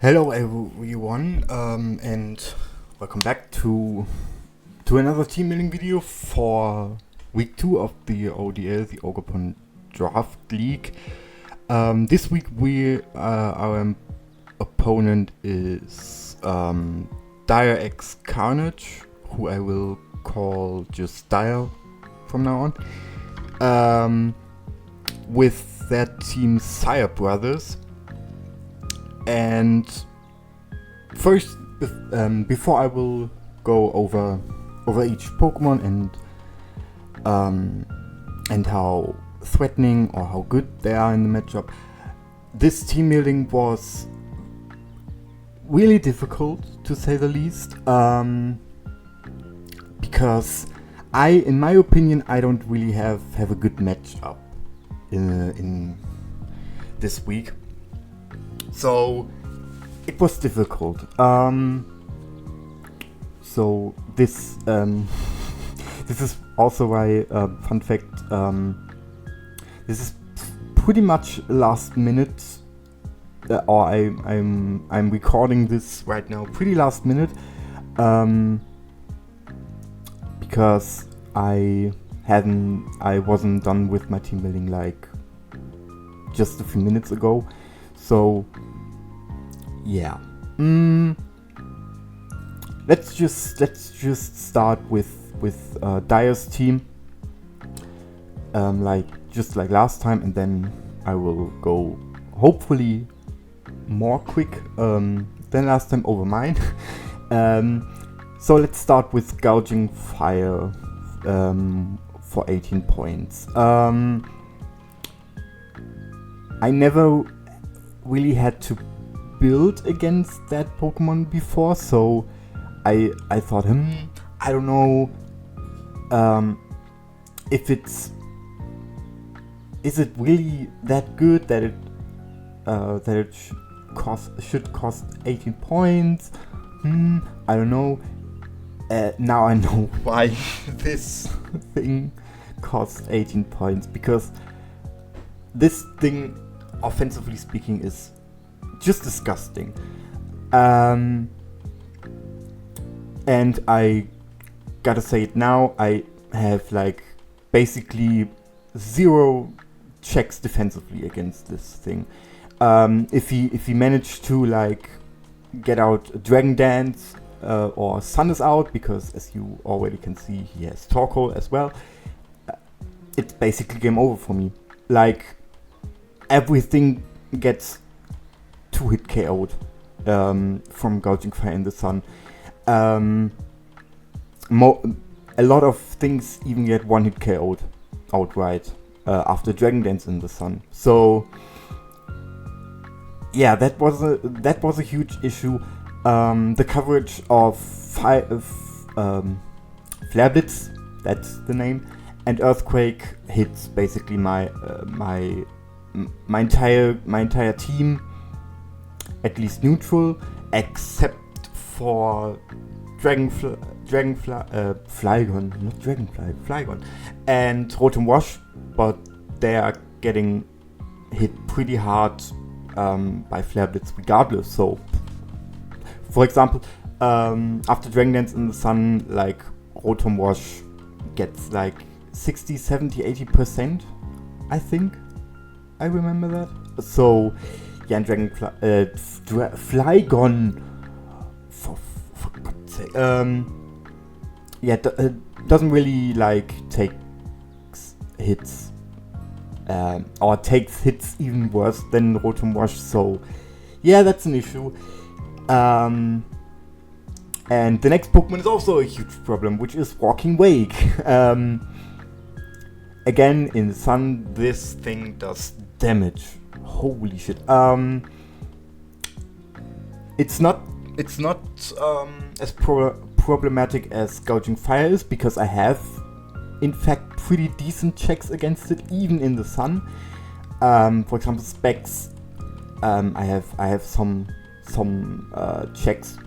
Hello everyone, and welcome back to another team building video for week 2 of the ODL, the Ogre Draft League. This week our opponent is direxcarnage, who I will call just Dire from now on, with that team Sire Brothers. And first, before I will go over each Pokemon and how threatening or how good they are in the matchup, this team building was really difficult, to say the least, because in my opinion, I don't really have a good matchup in this week. So it was difficult. So this this is also why, fun fact, this is pretty much last minute, or I'm recording this right now pretty last minute, because I wasn't done with my team building like just a few minutes ago. So yeah, let's just start with Dire's team, just like last time, and then I will go hopefully more quick than last time over mine. So let's start with Gouging Fire for 18 points. I never really had to build against that Pokemon before, so I thought, I don't know if is it really that good that it should cost 18 points. I don't know. Now I know why this thing costs 18 points, because this thing, offensively speaking, is just disgusting. And I gotta say it now, I have like basically 0 checks defensively against this thing. If he managed to like get out Dragon Dance, or Sun is out, because as you already can see, he has Torkoal as well, it's basically game over for me. Like, everything gets 2-hit KO'd from Gouging Fire in the Sun. A lot of things even get 1-hit KO'd outright after Dragon Dance in the Sun. So yeah, that was a huge issue. The coverage of Flare Blitz, that's the name, and Earthquake hits basically my entire team, at least neutral, except for Flygon, and Rotom Wash, but they are getting hit pretty hard by Flare Blitz regardless. So, for example, after Dragon Dance in the Sun, like, Rotom Wash gets like 60, 70, 80%, I think. I remember that. So, yeah, and Flygon, for God's sake, doesn't really like take hits, or takes hits even worse than Rotom Wash. So, yeah, that's an issue. And the next Pokemon is also a huge problem, which is Walking Wake. Again, in the Sun, this thing does damage. Holy shit. It's not as problematic as Gouging Fire is, because I have, in fact, pretty decent checks against it, even in the Sun. For example, Specs. I have some checks.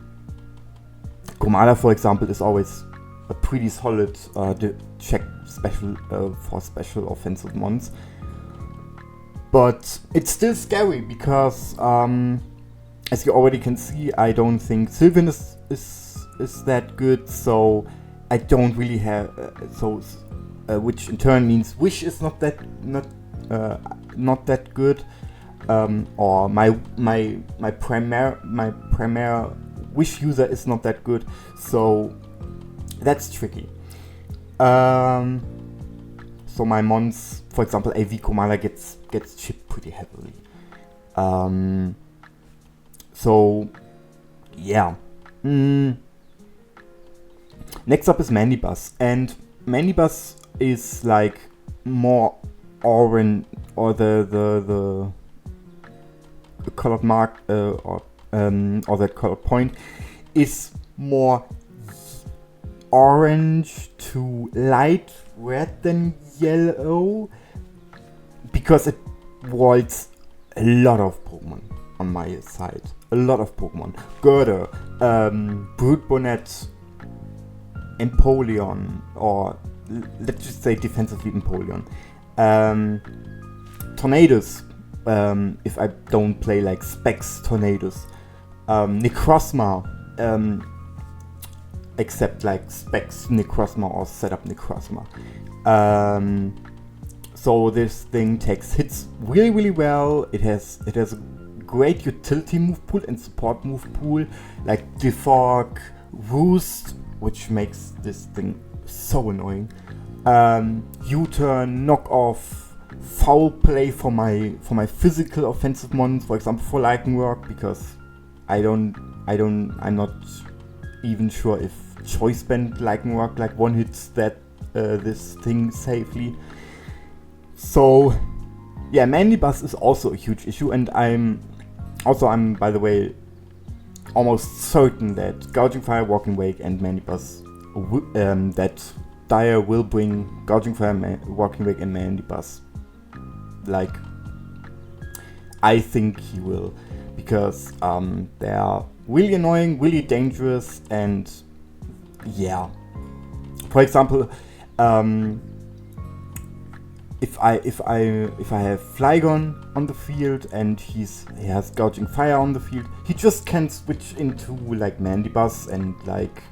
Komala, for example, is always a pretty solid check special for special offensive mons. But it's still scary because as you already can see, I don't think Sylvan is that good, so I don't really have which in turn means Wish is not that good, or my primary Wish user is not that good, so that's tricky. So my mons, for example, AV Commander gets chipped pretty heavily. So yeah. Next up is Mandibus, and Mandibus is like more orange, or the colored mark or the colored point is more orange to light red than yellow, because it walls a lot of Pokemon on my side. A lot of Pokemon. Girder, Brute Bonnet, Empoleon, or let's just say defensively Empoleon. Tornadus, if I don't play like Specs Tornadus. Necrozma, except like Specs Necrozma or Setup Necrozma. So this thing takes hits really, really well. It has a great utility move pool and support move pool, like Defog, Roost, which makes this thing so annoying. U-turn, knock off, foul play for my physical offensive mons, for example for Lichen Work, because I'm not even sure if Choice Band Lichen Work like one hits that this thing safely. So yeah, Mandibus is also a huge issue, and I'm by the way almost certain that Gouging Fire, Walking Wake, and Mandibus that Dire will bring Gouging Fire, Walking Wake, and Mandibus. Like, I think he will, because they are really annoying, really dangerous, and yeah. For example, if I have Flygon on the field and he has Gouging Fire on the field, he just can switch into like Mandibus and like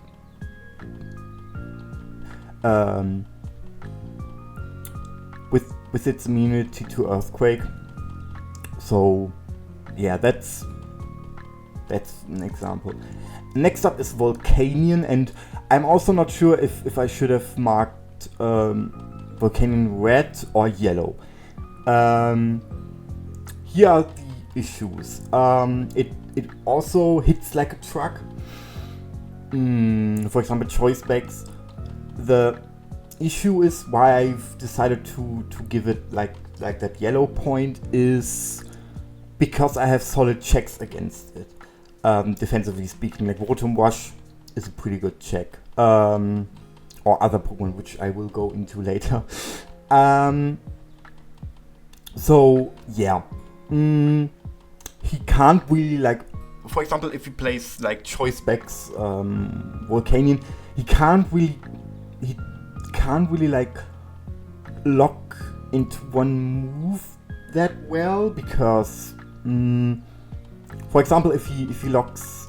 with its immunity to Earthquake. So yeah, that's an example. Next up is Volcanion, and I'm also not sure if I should have marked Volcanion red or yellow. Here are the issues. It also hits like a truck. For example, choice bags. The issue is why I've decided to give it like that yellow point is because I have solid checks against it. Defensively speaking, like Rotom Wash is a pretty good check. Or other Pokemon, which I will go into later. So yeah, he can't really like, for example, if he plays like Choice Specs Volcanion, he can't really like lock into one move that well, because for example, if he locks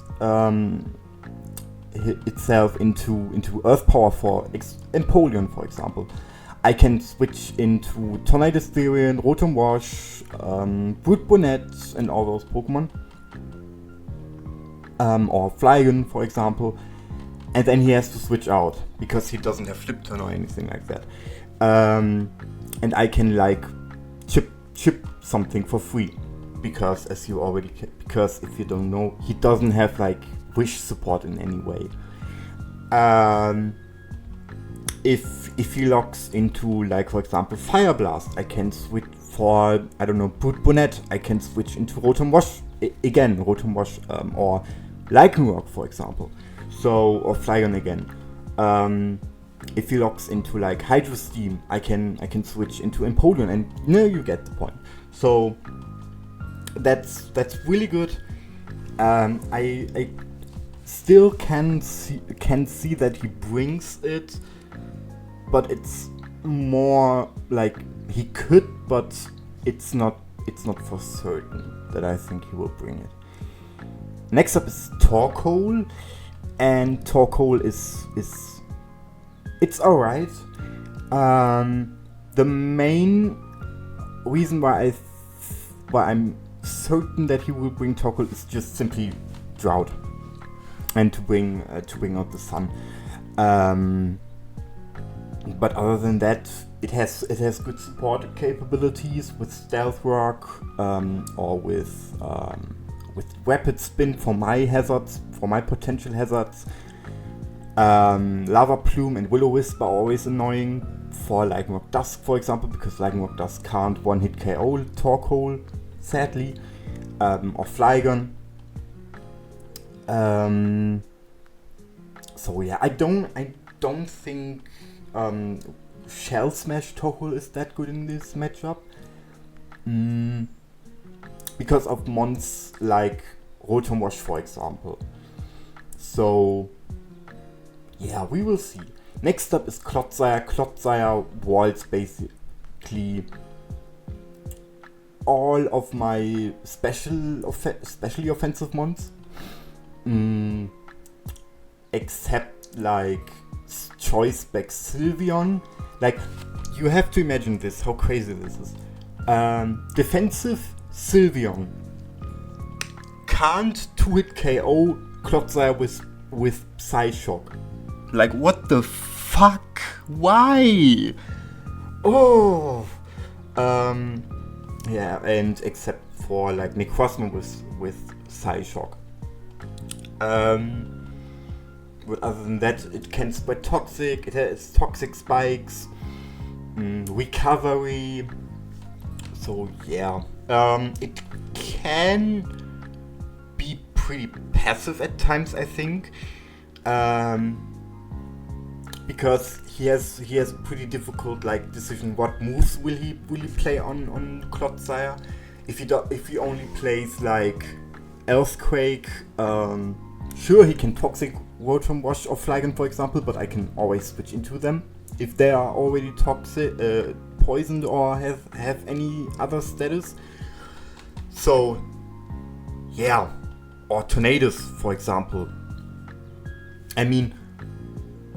itself into Earth Power for Empoleon, for example, I can switch into Tornadus Therian, Rotom Wash, Brute Bonnet, and all those Pokemon, or Flygon, for example, and then he has to switch out because he doesn't have Flip Turn or anything like that, and I can like chip something for free, because if you don't know, he doesn't have like Wish support in any way. If he locks into, like, for example, Fire Blast, I can switch for, I don't know, Brute Bonnet, I can switch into Rotom Wash, Rotom Wash, or Lichen Rock, for example. So, or Flygon again. If he locks into, like, Hydro Steam, I can switch into Empoleon, and you get the point. So, that's really good. I still can see that he brings it, but it's more like he could, but it's not for certain that I think he will bring it. Next up is Torkoal, and Torkoal is it's alright. The main reason why I'm certain that he will bring Torkoal is just simply drought and to bring out the sun. But other than that, it has good support capabilities with Stealth Rock or with Rapid Spin for my hazards, for my potential hazards. Lava Plume and Will-O-Wisp are always annoying for Lycanroc Dusk, for example, because Lycanroc Dusk can't one-hit KO Torkoal, sadly, or Flygon. So yeah, I don't think Shell Smash Torkoal is that good in this matchup. Because of mons like Rotom Wash, for example. So yeah, we will see. Next up is Clotsire. Clotsire walls basically all of my especially offensive mons. Except like Choice Back Sylveon. Like, you have to imagine this, how crazy this is. Defensive Sylveon can't 2-hit KO Clotsire with Psyshock. Like, what the fuck? Why? Oh! Yeah, and except for like Necrozma with Psyshock. But other than that, it can spread Toxic, it has Toxic Spikes, Recovery. So yeah, it can be pretty passive at times, I think, because he has a pretty difficult like decision. What moves will he play on Clotsire? If he only plays like Earthquake, sure, he can Toxic Rotom Wash or Flygon, for example, but I can always switch into them if they are already toxic, poisoned, or have any other status. So yeah, or Tornadus, for example. I mean,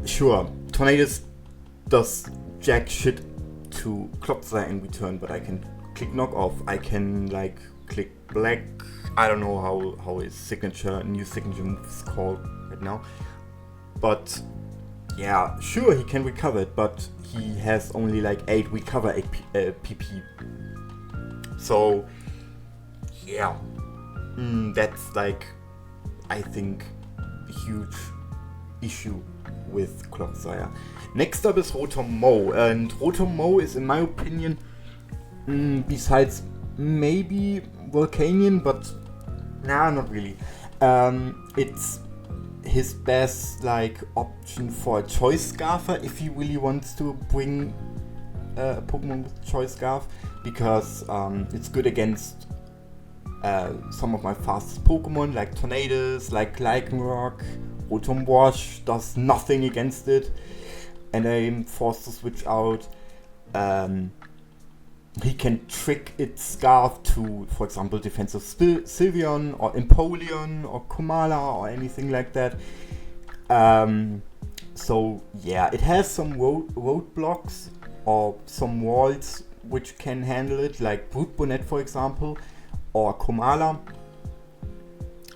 sure, Tornadus does jack shit to Clotsire in return, but I can click Knock Off. I can like click Black. I don't know how his new signature move is called right now. But yeah, sure, he can recover it, but he has only like 8 recover PP. So yeah, that's like, I think, a huge issue with Clotsire. Next up is Rotom-Mow, and Rotom-Mow is, in my opinion, besides maybe Volcanion, but nah, not really. It's his best like option for a Choice Scarfer if he really wants to bring a Pokemon with Choice Scarf, because it's good against some of my fastest Pokemon like Tornadus, like Lycanroc. Rotom Wash does nothing against it, and I'm forced to switch out. He can trick its Scarf to, for example, defensive Sylveon or Empoleon or Komala or anything like that. So yeah, it has some roadblocks or some walls which can handle it, like Brute Bonnet, for example, or Komala.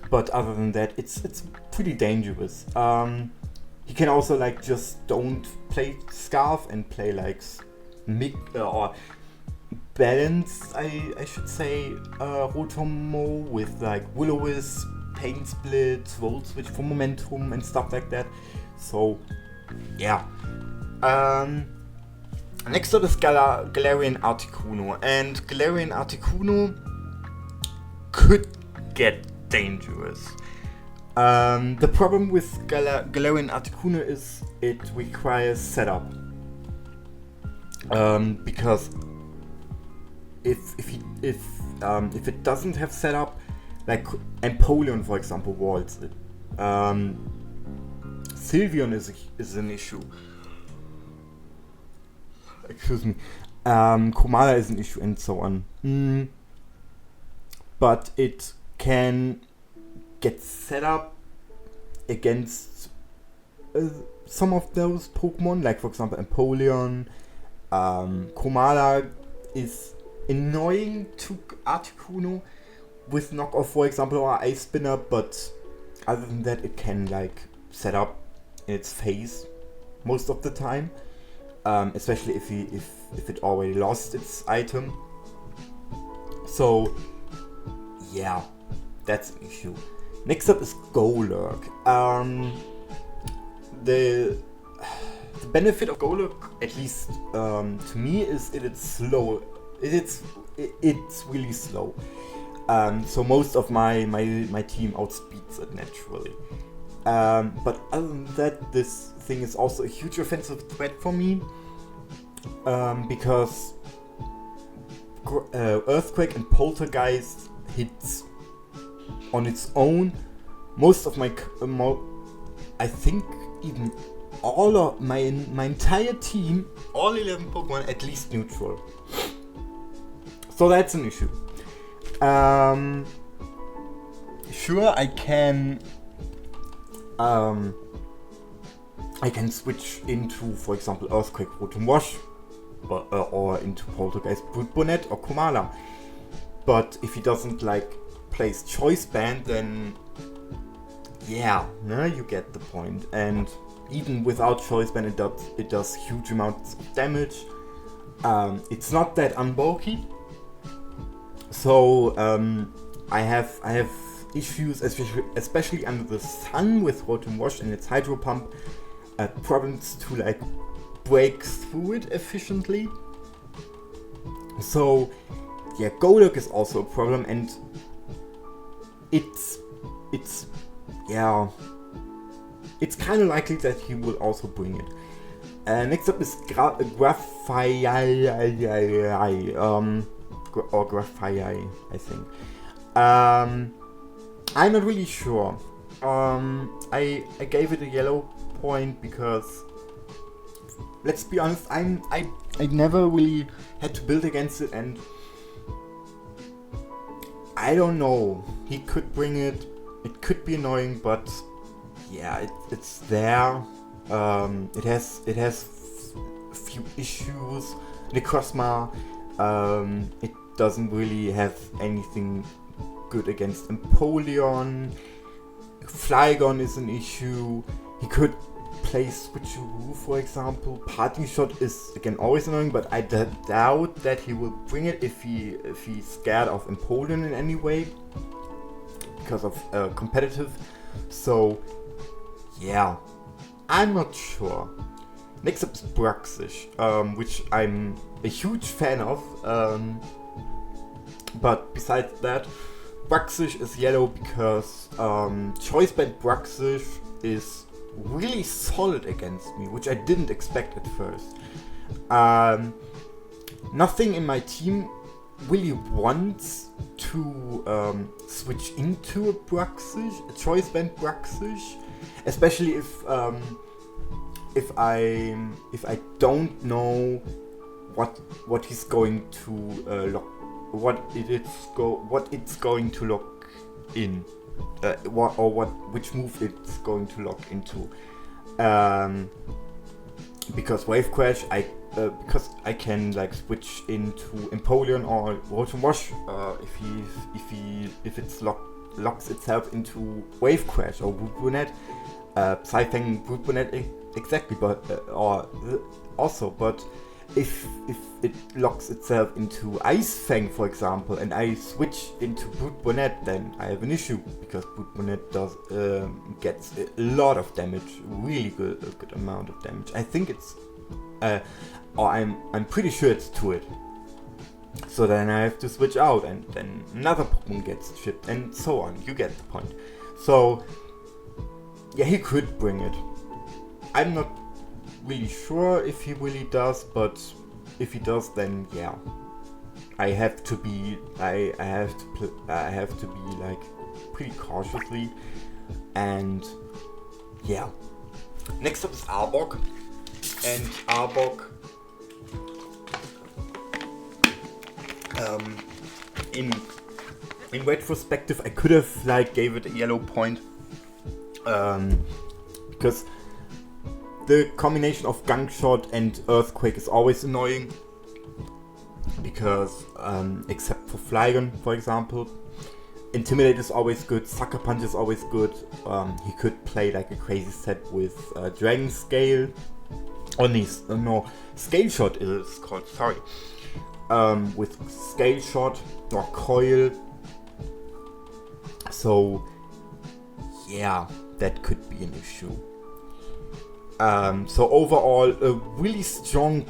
But other than that, it's pretty dangerous. He can also like just don't play Scarf and play like or balance, I should say, Rotom-Mow with like Will-O-Wisp, Pain Split, Volt Switch for momentum and stuff like that. So yeah. Next up is Galarian Articuno, and Galarian Articuno could get dangerous. The problem with Galarian Articuno is it requires setup. Because if it doesn't have setup, like Empoleon, for example, walls it. Sylveon is an issue. Excuse me. Komala is an issue, and so on. But it can get set up against some of those Pokemon, like for example Empoleon. Komala is annoying to Articuno with knockoff, for example, or Ice Spinner, but other than that, it can like set up in its face most of the time, especially if it already lost its item. So yeah, that's an issue. Next up is Golurk. The benefit of Golurk, at least to me, is it's slow. It's really slow. So most of my team outspeeds it naturally. But other than that, this thing is also a huge offensive threat for me, because Earthquake and Poltergeist hits on its own. Most of my, I think even all of my entire team, all 11 Pokemon, at least neutral. So that's an issue. Sure, I can switch into, for example, Earthquake, Rotom Wash, or into Poltergeist, Brute Bonnet, or Komala. But if he doesn't like place Choice Band, then yeah, no, you get the point. And even without Choice Band, it does huge amounts of damage. It's not that unbulky. So I have issues, especially under the sun with Rotom Wash and its Hydro Pump, problems to like break through it efficiently. So yeah, Golurk is also a problem, and it's kind of likely that he will also bring it. Next up is Graphii, or Graphii, I think. I'm not really sure. I gave it a yellow point because, let's be honest, I never really had to build against it, and I don't know. He could bring it. It could be annoying, but yeah, it's there. It has a few issues. Necrozma. It doesn't really have anything good against Empoleon. Flygon is an issue. He could play Switcheroo, for example. Parting Shot is again always annoying, but I doubt that he will bring it if he's scared of Empoleon in any way, because of competitive. So yeah, I'm not sure. Next up is Bruxish, which I'm a huge fan of. But besides that, Bruxish is yellow because Choice Band Bruxish is really solid against me, which I didn't expect at first. Nothing in my team really wants to switch into a Choice Band Bruxish, especially if I don't know what he's going to lock, what it's going to lock in, which move it's going to lock into. Because Wave Crash, because I can like switch into Empoleon or Rotom Wash if it's locks itself into Wave Crash or Brute Bonnet, Psyfang Brute Bonnet exactly, but but if it locks itself into Ice Fang, for example, and I switch into Brute Bonnet, then I have an issue, because Brute Bonnet gets a lot of damage, really good amount of damage. I think it's, or I'm pretty sure it's to it. So then I have to switch out, and then another Pokemon gets shipped, and so on. You get the point. So yeah, he could bring it. I'm not really sure if he really does, but if he does, then yeah, I have to be like pretty cautiously, and yeah. Next up is Arbok, and Arbok in in retrospective, I could have like gave it a yellow point, because the combination of Gunk Shot and Earthquake is always annoying. Because except for Flygon, for example, Intimidate is always good. Sucker Punch is always good. He could play like a crazy set with Dragon Scale. No, Scale Shot is called. Sorry. With Scale Shot or Coil. So yeah, that could be an issue. So overall, a really strong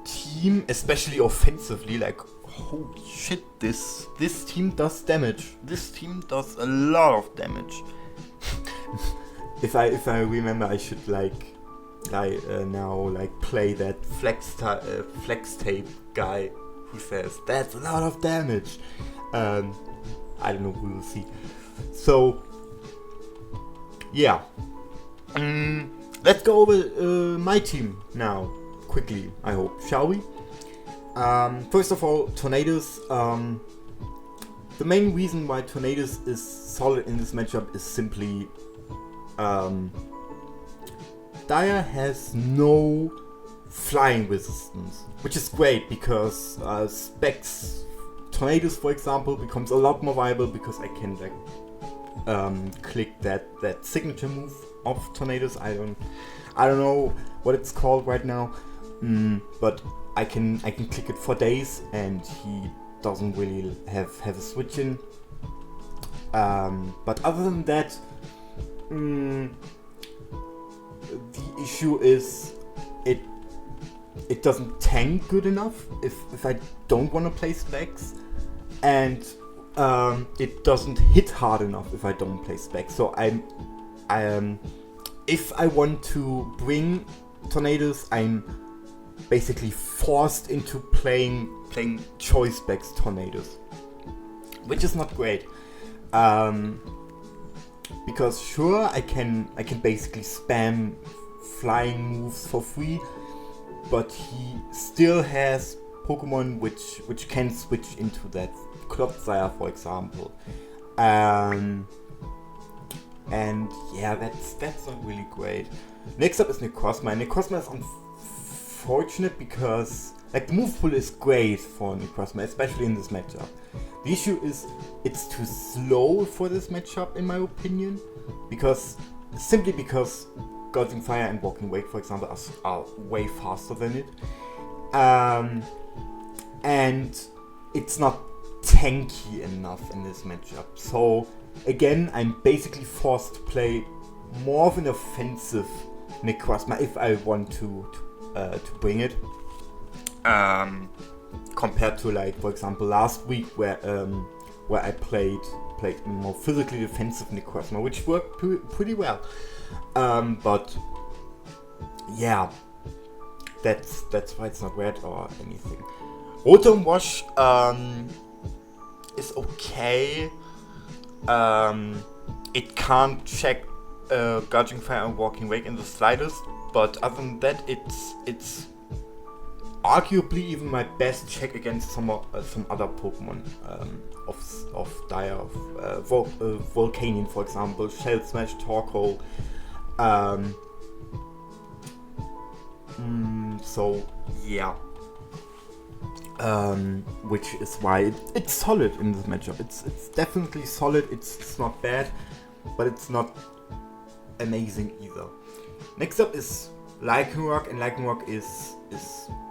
team, especially offensively. Like, holy shit, this team does damage. This team does a lot of damage. If I remember, I should now play that flex tape guy who says that's a lot of damage. I don't know, we will see. So yeah, let's go over my team now quickly, I hope, shall we? First of all, Tornadus. The main reason why Tornadus is solid in this matchup is simply Dire has no flying resistance, which is great because Specs Tornadus, for example, becomes a lot more viable because I can click that signature move of Tornadus. I don't know what it's called right now, but I can click it for days and he doesn't really have a switch in. But other than that, the issue is it doesn't tank good enough if I don't want to play Specs, and it doesn't hit hard enough if I don't play Specs. So if I want to bring Tornadus, I'm basically forced into playing Choice Specs Tornadus, which is not great. Because sure, I can basically spam flying moves for free, but he still has Pokemon which can switch into that Clodsire, for example. And yeah, that's not really great. Next up is Necrozma. Necrozma is unfortunate because the move pool is great for Necrozma, especially in this matchup. The issue is it's too slow for this matchup, in my opinion, simply because Guardian Fire and Walking Wake, for example, are way faster than it. And it's not tanky enough in this matchup. So again, I'm basically forced to play more of an offensive Necrozma if I want to bring it. Compared to for example last week where I played more physically defensive Necrozma, which worked pretty well. But yeah, that's why it's not red or anything. Rotom Wash is okay. It can't check Guardian Fire and Walking Wake in the slightest, but other than that, it's arguably even my best check against some other Pokemon of Dire, Volcanion, for example, Shell Smash, Torkoal. So yeah, which is why it's solid in this matchup. It's definitely solid. It's not bad, but it's not amazing either. Next up is Lycanroc, and Lycanroc is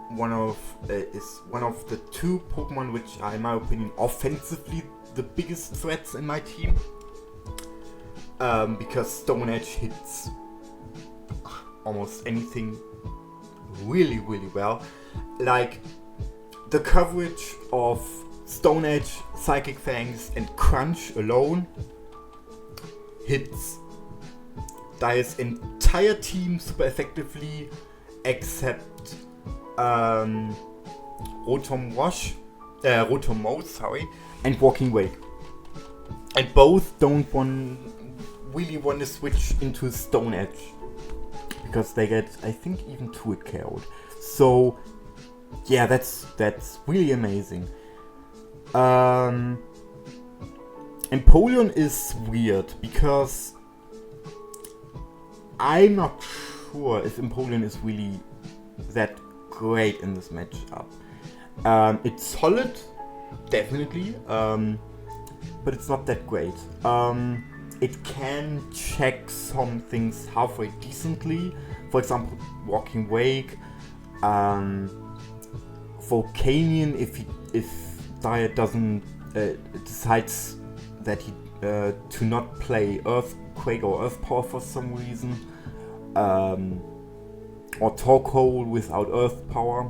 one of the two Pokemon which are, in my opinion, offensively the biggest threats in my team. Because Stone Edge hits almost anything really, really well. The coverage of Stone Edge, Psychic Fangs, and Crunch alone hits Dire's entire team super effectively, except Rotom Mouse, and Walking Wake. And both don't really want to switch into Stone Edge, because they get, I think, even 2-hit KO'd. So yeah, that's really amazing. Empoleon is weird because I'm not sure if Empoleon is really that great in this matchup. It's solid, definitely, but it's not that great. It can check some things halfway decently, for example, Walking Wake, Volcanion if Dire doesn't decides that he to not play Earthquake or Earth Power for some reason, or Torkoal without Earth Power.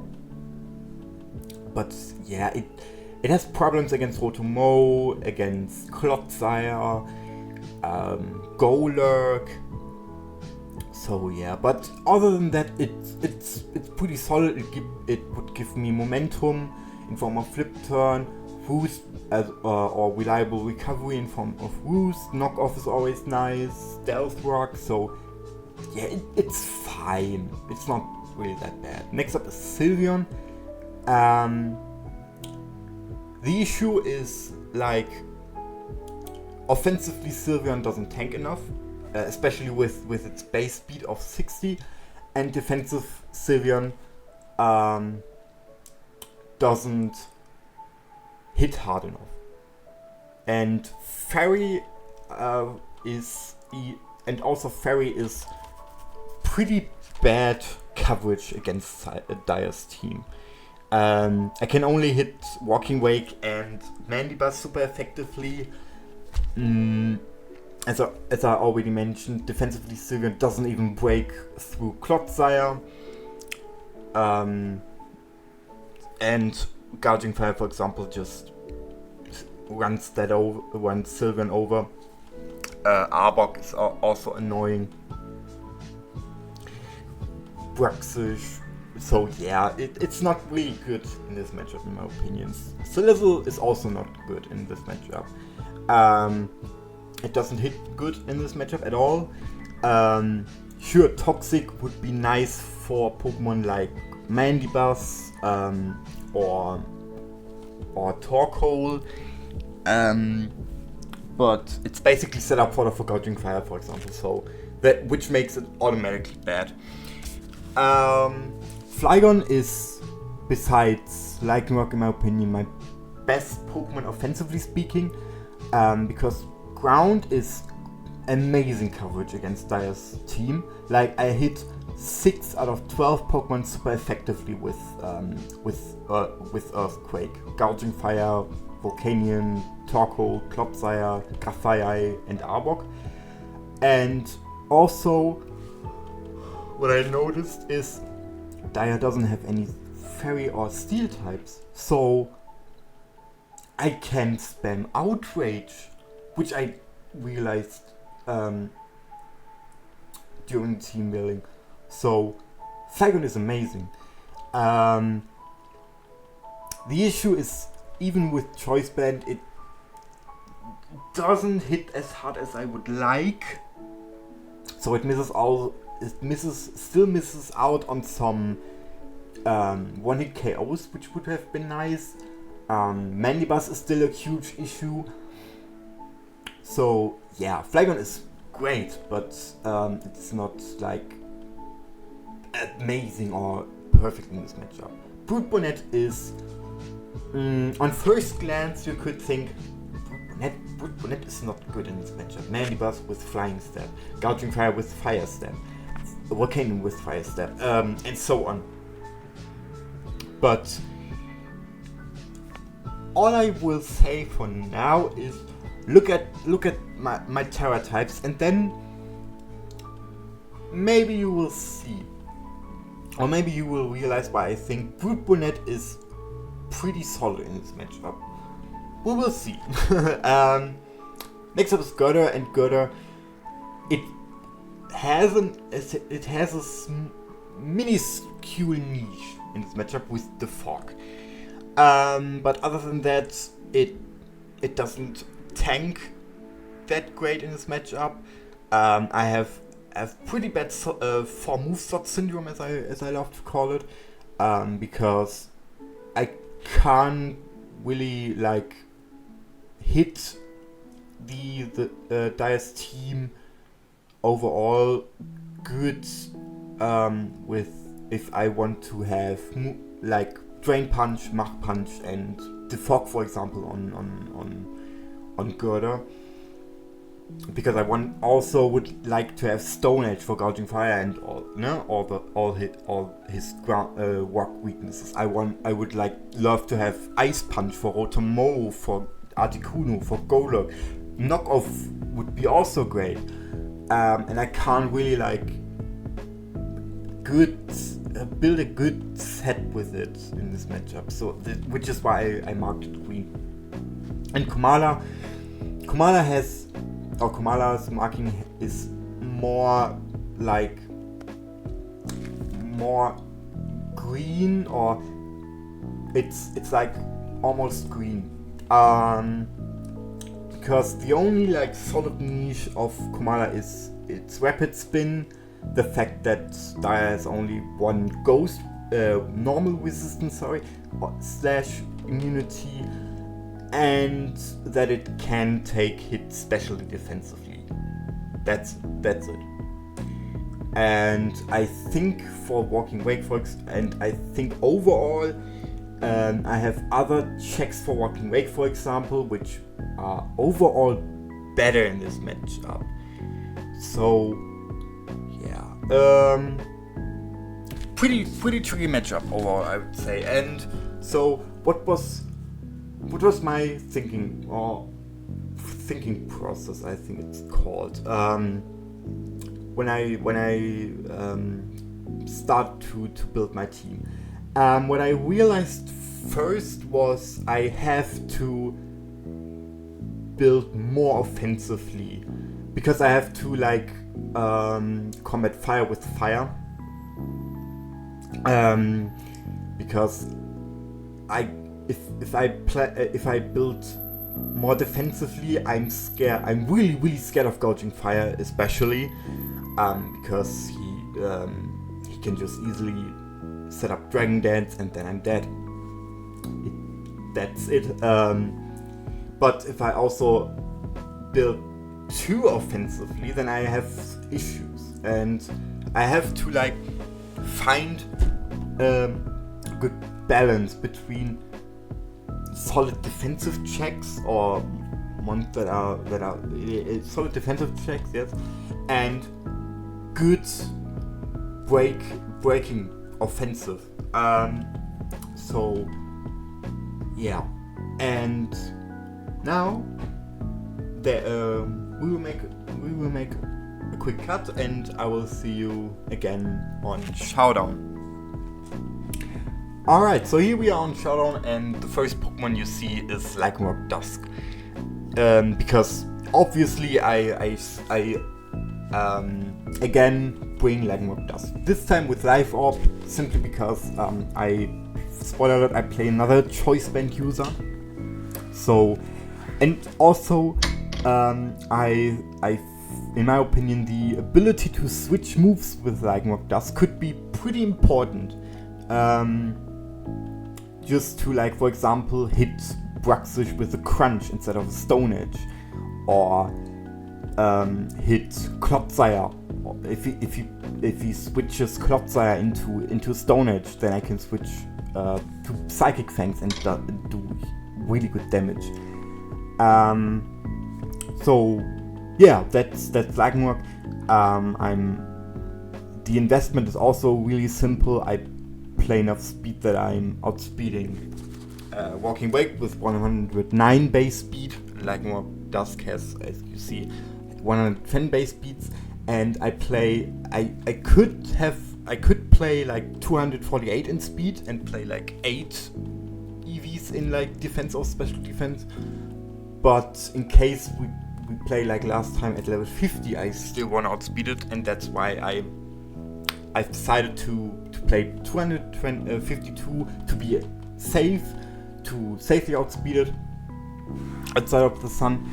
But yeah, it has problems against Rotomo, against Clotsire, Golurk. So yeah, but other than that, it's pretty solid. It would give me momentum in form of Flip Turn, Roost or reliable recovery in form of Roost. Knockoff is always nice. Stealth Rock. So yeah, it's fine. It's not really that bad. Next up is Sylveon. The issue is, like, offensively Sylveon doesn't tank enough, especially with its base speed of 60, and defensive Sylveon doesn't hit hard enough. And Fairy is pretty bad coverage against Dire's team. I can only hit Walking Wake and Mandibuzz super effectively. As I already mentioned, defensively Sylveon doesn't even break through Clotsire. And Gouging Fire, for example, just runs Sylveon over. Arbok is also annoying. Bruxish. So yeah, it's not really good in this matchup in my opinion. Celezzle is also not good in this matchup. It doesn't hit good in this matchup at all. Sure, Toxic would be nice for Pokemon like Mandibuzz or Torkoal, but it's basically set up for the Gouging Fire, for example, so which makes it automatically bad. Flygon is, besides Lightning Rock in my opinion, my best Pokemon offensively speaking, because Ground is amazing coverage against Dire's team. Like, I hit 6 out of 12 Pokemon super effectively with Earthquake, Gouging Fire, Volcanion, Torkoal, Clotsire, Grafaiai, and Arbok. And also, what I noticed is Dire doesn't have any Fairy or Steel types, so I can spam Outrage, which I realized during team building. So Flygon is amazing. The issue is, even with Choice Band, it doesn't hit as hard as I would like. So it still misses out on some one-hit KOs, which would have been nice. Mandibuzz is still a huge issue. So yeah, Flygon is great, but it's not like amazing or perfect in this matchup. Brute Bonnet is, on first glance you could think Brute Bonnet is not good in this matchup. Mandibuzz with Flying Step, Gouging Fire with Fire Step, Volcanion with Fire Step, and so on. But all I will say for now is look at my Terra types, and then maybe you will see, or maybe you will realize why I think Brute Bonnet is pretty solid in this matchup. We will see. Next up is Götter, and Götter, it has a minuscule niche in this matchup with the Fog. But other than that, it doesn't tank that great in this matchup. I have pretty bad for move slot syndrome, as I love to call it, because I can't really like hit the Dire's team overall good with if I want to have like Drain Punch, Mach Punch, and Defog, for example, on Girder, because I would like to have Stone Edge for Gouging Fire and all his rock weaknesses. I would love to have Ice Punch for Rotomo, for Articuno, for Golok. Knockoff would be also great, and I can't really build a good set with it in this matchup. So which is why I marked it green. And Kumala's marking is more green, or it's like almost green. Because the only solid niche of Kumala is its rapid spin, the fact that Dire has only one ghost normal resistance, / immunity, and that it can take hits specially defensively. That's it. And I think for Walking Wake, and I think overall, I have other checks for Walking Wake, for example, which are overall better in this matchup. So yeah, pretty tricky matchup overall, I would say. And so what was my thinking process, I think it's called, when I start to build my team. What I realized first was I have to build more offensively, because I have to combat fire with fire, because if I build more defensively, I'm scared. I'm really scared of Gouging Fire, especially because he can just easily set up Dragon Dance and then I'm dead. That's it. But if I also build too offensively, then I have issues, and I have to find a good balance between solid defensive checks, or ones that are solid defensive checks, yes, and good breaking offensive. So yeah, and now we will make a quick cut, and I will see you again on Showdown. Alright, so here we are on Showdown, and the first Pokemon you see is Lycanroc Dusk. Because obviously I again bring Lycanroc Dusk. This time with Life Orb, simply because spoiler alert, I play another Choice Band user. So, and also in my opinion, the ability to switch moves with Lycanroc Dusk could be pretty important. Just to, for example, hit Bruxish with a Crunch instead of a Stone Edge, or hit Clotsire. If he switches Clotsire into Stone Edge, then I can switch to Psychic Fangs and do really good damage. So yeah, that's Lycanroc. The investment is also really simple. I play enough speed that I'm outspeeding Walking Wake with 109 base speed. Lycanroc Dusk has, as you see, 110 base speeds, and I could play 248 in speed and play 8 EVs in defense or special defense. But in case we play last time at level 50, I still want to outspeed it, and that's why I've decided to play 252 to be safe, to safely outspeed it outside of the sun.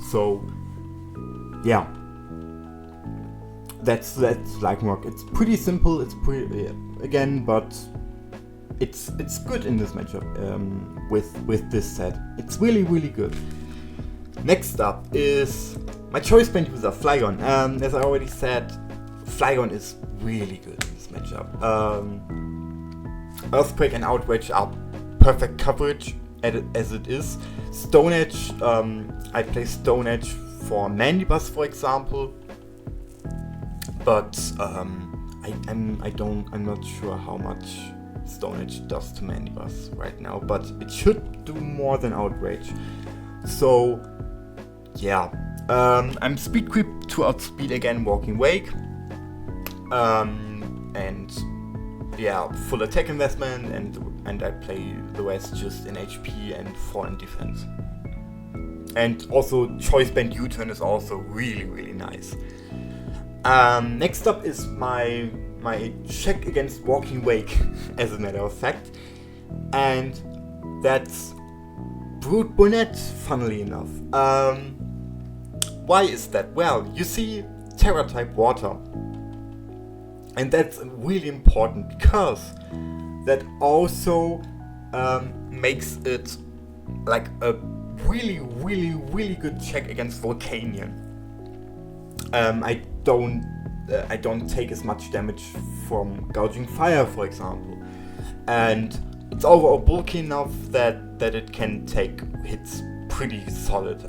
So yeah, that's Lycanroc. It's pretty simple. It's pretty again, but it's good in this matchup with this set. It's really good. Next up is my choice band user, Flygon. As I already said, Flygon is really good in this matchup. Earthquake and Outrage are perfect coverage as it is. Stone Edge, I play Stone Edge for Mandibus, for example, but I'm not sure how much Stone Edge does to Mandibus right now, but it should do more than Outrage. So yeah, I'm Speed Creep to outspeed again Walking Wake, and yeah, full attack investment, and I play the rest just in HP and 4 in defense. And also Choice Band U-turn is also really nice. Next up is my check against Walking Wake, as a matter of fact, and that's Brute Bonnet, funnily enough. Why is that? Well, you see Terra type water, and that's really important because that also makes it like a really good check against Volcanion. I don't take as much damage from Gouging Fire, for example, and it's overall bulky enough that it can take hits pretty solid.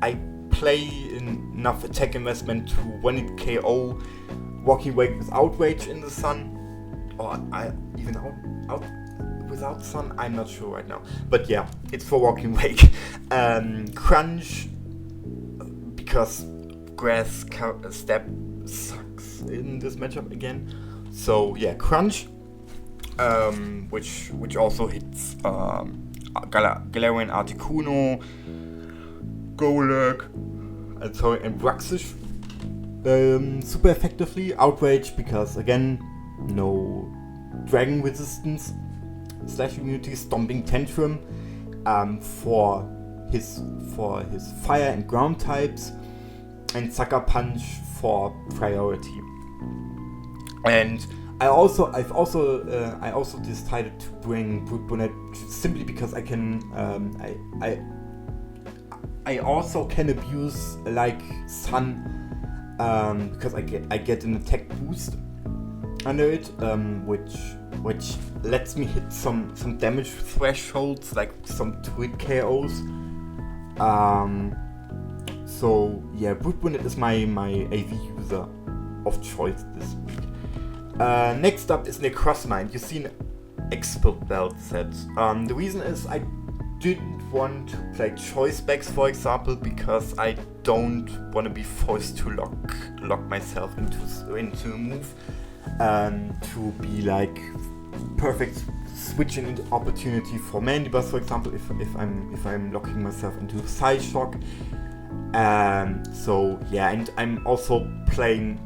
I play enough attack investment to when it KO Walking Wake with Outrage in the sun, or even out without sun, I'm not sure right now, but yeah, it's for Walking Wake. Crunch, because Grass Step sucks in this matchup again, so yeah, Crunch, which also hits Galarian Articuno, Golurk, and Bruxish super effectively. Outrage, because again, no dragon resistance / immunity. Stomping Tantrum for his fire and ground types, and Sucker Punch for priority. And I've also decided to bring Brute Bonnet simply because I can I also can abuse like Sun, because I get an attack boost under it, which lets me hit some damage thresholds, like some twig KOs. So yeah, Brute Bonnet is my AV user of choice this week. Next up is Necrozma. You see an Expert Belt set. The reason is I didn't want to play choice specs, for example, because I don't want to be forced to lock myself into a move, to be like perfect switching opportunity for Mandibus, for example, if I'm locking myself into Psyshock. So yeah, and I'm also playing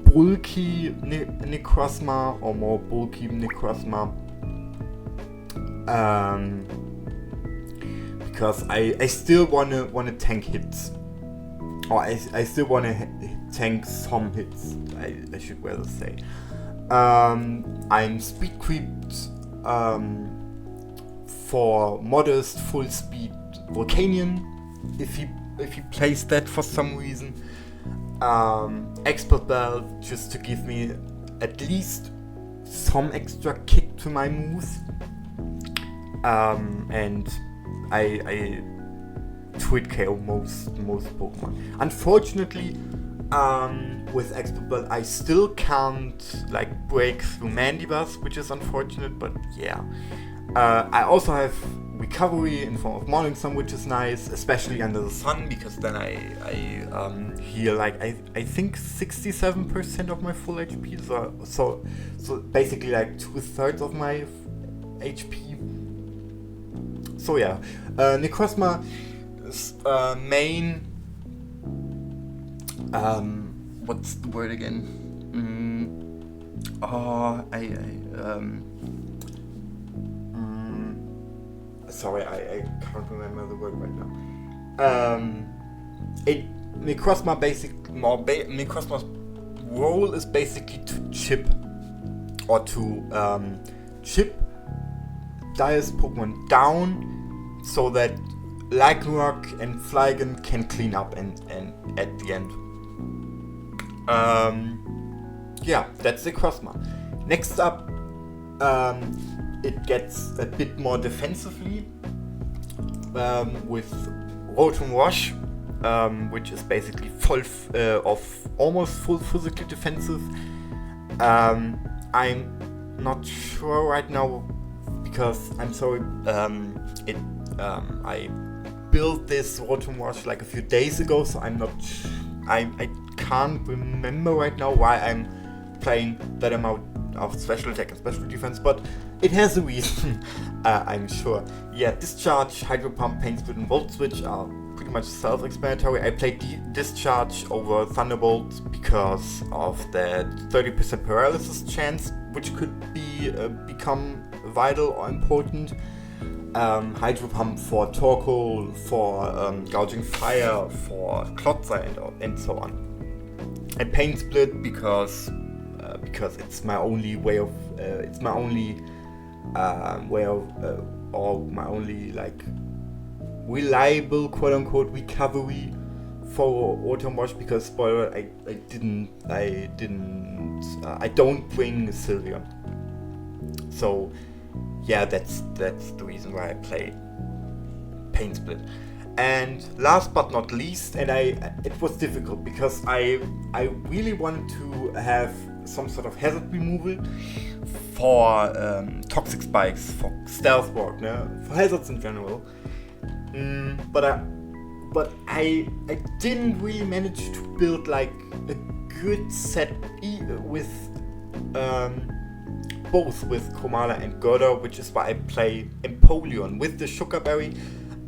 bulky Necrozma, or more bulky Necrozma, because I still wanna tank hits, or I still wanna tank some hits, I should rather say. I'm speed creeped for modest full speed Volcanion, if he plays that for some reason. Expert Belt, just to give me at least some extra kick to my moves. And I twit KO most Pokemon. Unfortunately, with Expert Belt I still can't like break through Mandibus, which is unfortunate, but yeah. I also have recovery in form of Morning Sun, which is nice, especially under the sun, because then I heal like I think 67% of my full HP, so basically like 2/3 of my HP. So yeah, Necrozma main, what's the word again? Sorry, I can't remember the word right now. Necrozma's role is basically to chip, or to chip Dire's Pokemon down, so that Ragnarok and Flygen can clean up and at the end. Yeah, that's the Cosma. Next up, it gets a bit more defensively with Rotom Wash, which is basically full almost full physically defensive. I'm not sure right now because I'm sorry. I built this Rotom Wash like a few days ago, so I'm not. I can't remember right now why I'm playing that amount of special attack and special defense, but it has a reason. I'm sure. Yeah, Discharge, Hydro Pump, Pain Split, and Volt Switch are pretty much self-explanatory. I played Discharge over Thunderbolt because of the 30% paralysis chance, which could be become vital or important. Hydro Pump for Torkoal, for Gouging Fire, for Klotzer, and so on. And Pain Split because it's my only way of or my only like reliable quote-unquote recovery for Rotom Wash, because spoiler, I don't bring Sylveon. So yeah, that's the reason why I play Pain Split. And last but not least, and it was difficult because I really wanted to have some sort of hazard removal for toxic spikes, for stealth walk, for hazards in general. But I didn't really manage to build like a good set with both with Komala and Goda, which is why I play Empoleon with the Sugar Berry.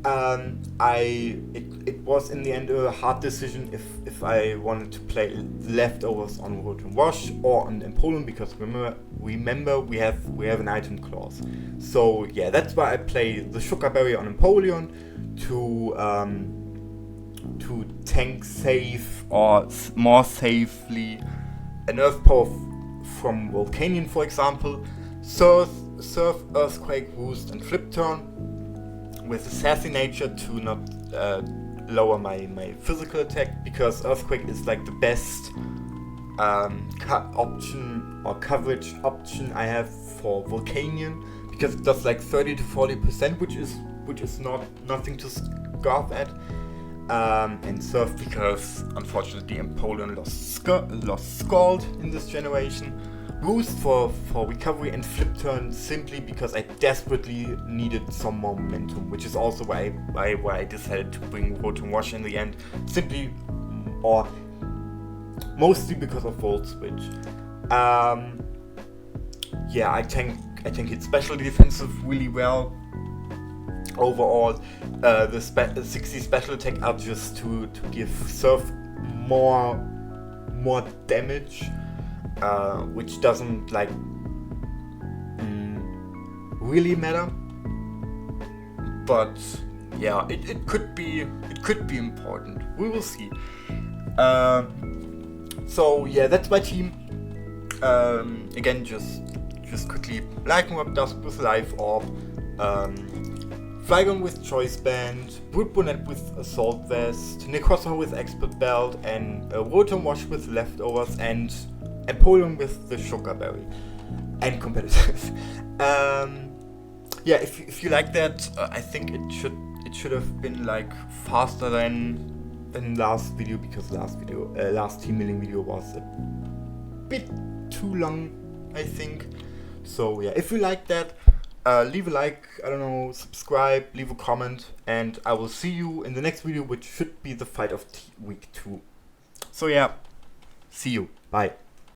It was in the end a hard decision if I wanted to play leftovers on Rotom Wash or on Empoleon, because remember we have an item clause. So yeah, that's why I play the Sugar Berry on Empoleon to tank safe or more safely an Earth Power from Volcanion, for example, Surf, Earthquake, Roost, and Flip Turn with a sassy nature to not lower my physical attack, because Earthquake is like the best option or coverage option I have for Volcanion, because it does like 30 to 40%, which is nothing to scoff at. And Surf because unfortunately Empoleon lost Scald in this generation. Boost for recovery, and Flip Turn simply because I desperately needed some more momentum, which is also why I decided to bring Rotom Wash in the end, simply or mostly because of Volt Switch. Yeah, I think it's special defensive really well. Overall, the 60 special attack are just to give Surf more damage, which doesn't like really matter. But yeah, it could be important. We will see. So yeah, that's my team. Again, just quickly, Lycanroc Dusk with Life Orb, Flygon with Choice Band, Woodbonnet with Assault Vest, Necrozma with Expert Belt, and Rotom Wash with Leftovers, and Empoleon with the Sugar Berry, and competitive. Yeah, if you like that, I think it should have been like faster than last video, because last team building video was a bit too long, I think. So yeah, if you like that, leave a like, I don't know, subscribe, leave a comment, and I will see you in the next video, which should be the fight of week 2. So yeah, see you, bye.